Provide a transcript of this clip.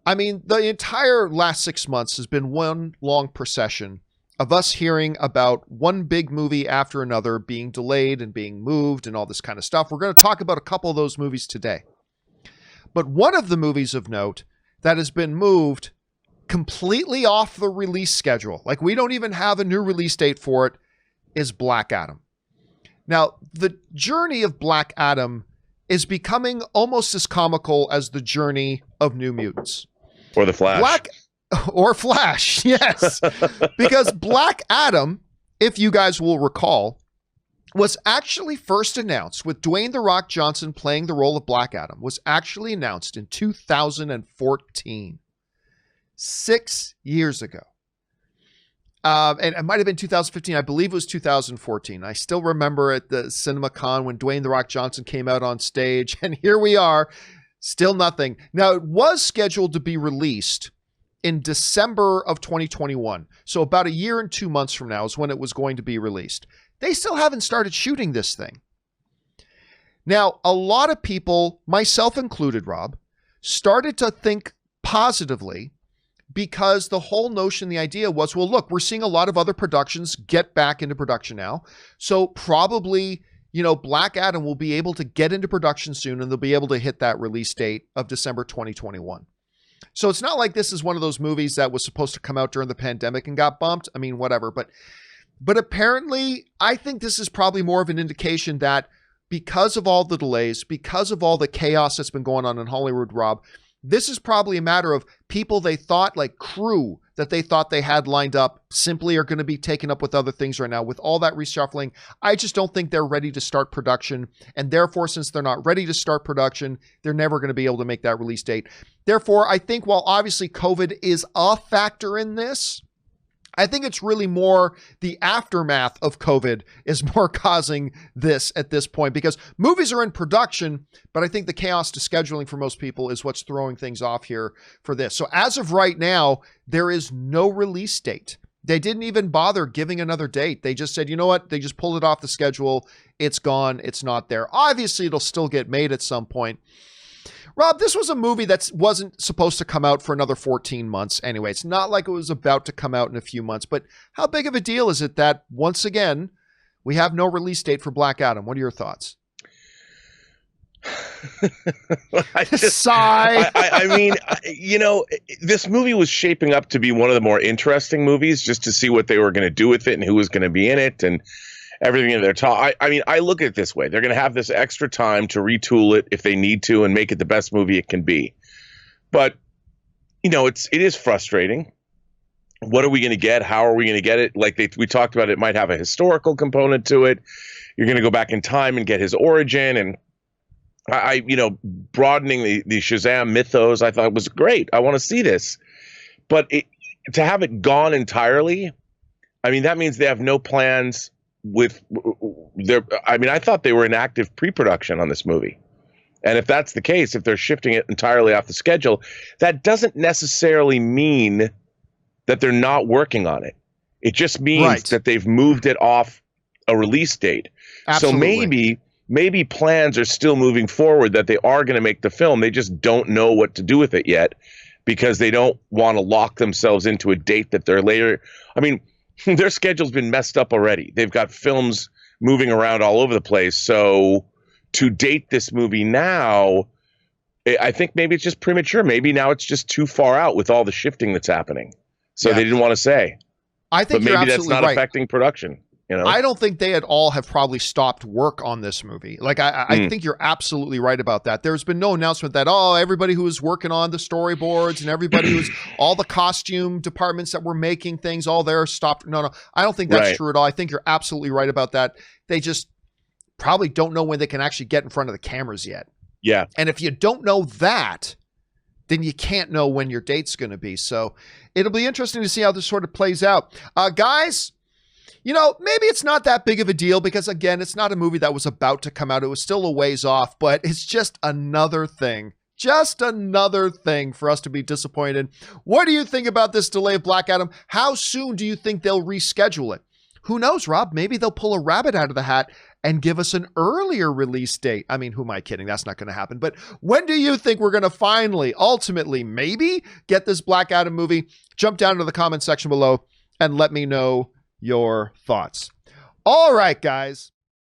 I mean, the entire last 6 months has been one long procession of us hearing about one big movie after another being delayed and being moved and all this kind of stuff. We're going to talk about a couple of those movies today. But one of the movies of note that has been moved completely off the release schedule, like we don't even have a new release date for it, is Black Adam. Now, the journey of Black Adam is becoming almost as comical as the journey of New Mutants. Or The Flash. Or Flash, yes. Because Black Adam, if you guys will recall, was actually first announced, with Dwayne "The Rock" Johnson playing the role of Black Adam, was actually announced in 2014. 6 years ago. And it might have been 2015. I believe it was 2014. I still remember at the CinemaCon when Dwayne "The Rock" Johnson came out on stage, and here we are, still nothing. Now, it was scheduled to be released in December of 2021. So about a year and 2 months from now is when it was going to be released. They still haven't started shooting this thing. Now, a lot of people, myself included, Rob, started to think positively, because the whole notion, the idea was, well, look, we're seeing a lot of other productions get back into production now. So probably, Black Adam will be able to get into production soon, and they'll be able to hit that release date of December 2021. So it's not like this is one of those movies that was supposed to come out during the pandemic and got bumped. I mean, whatever. But apparently, I think this is probably more of an indication that because of all the delays, because of all the chaos that's been going on in Hollywood, Rob, this is probably a matter of people they thought, like crew that they thought they had lined up, simply are going to be taken up with other things right now. With all that reshuffling, I just don't think they're ready to start production. And therefore, since they're not ready to start production, they're never going to be able to make that release date. Therefore, I think while obviously COVID is a factor in this, I think it's really more the aftermath of COVID is more causing this at this point, because movies are in production, but I think the chaos to scheduling for most people is what's throwing things off here for this. So as of right now, there is no release date. They didn't even bother giving another date. They just said, you know what? They just pulled it off the schedule. It's gone. It's not there. Obviously, it'll still get made at some point. Rob, this was a movie that wasn't supposed to come out for another 14 months anyway. It's not like it was about to come out in a few months, but how big of a deal is it that, once again, we have no release date for Black Adam? What are your thoughts? Sigh. I mean, this movie was shaping up to be one of the more interesting movies, just to see what they were going to do with it and who was going to be in it and everything in their talk. I mean, I look at it this way. They're going to have this extra time to retool it if they need to and make it the best movie it can be. But, it is frustrating. What are we going to get? How are we going to get it? Like we talked about, it might have a historical component to it. You're going to go back in time and get his origin. And broadening the Shazam mythos, I thought was great. I want to see this. But to have it gone entirely, I mean, that means they have no plans with I thought they were in active pre-production on this movie. And if that's the case, if they're shifting it entirely off the schedule, that doesn't necessarily mean that they're not working on it. It just means that they've moved it off a release date. Absolutely. So maybe plans are still moving forward, that they are going to make the film. They just don't know what to do with it yet, because they don't want to lock themselves into a date that they're later. I mean, their schedule's been messed up already. They've got films moving around all over the place. So to date this movie now, I think maybe it's just premature. Maybe now it's just too far out with all the shifting that's happening. So they didn't want to say. I think but you're maybe absolutely that's not right. affecting production. I don't think they at all have probably stopped work on this movie. Like, I think you're absolutely right about that. There's been no announcement that, everybody who was working on the storyboards and everybody who's all the costume departments that were making things, all there stopped. No, I don't think that's true at all. I think you're absolutely right about that. They just probably don't know when they can actually get in front of the cameras yet. Yeah. And if you don't know that, then you can't know when your date's going to be. So it'll be interesting to see how this sort of plays out. Guys, maybe it's not that big of a deal because, again, it's not a movie that was about to come out. It was still a ways off, but it's just another thing for us to be disappointed. What do you think about this delay of Black Adam? How soon do you think they'll reschedule it? who knows, Rob? Maybe they'll pull a rabbit out of the hat and give us an earlier release date. I mean, who am I kidding? That's not going to happen. But when do you think we're going to finally, ultimately, maybe get this Black Adam movie? Jump down to the comment section below and let me know your thoughts. All right, guys.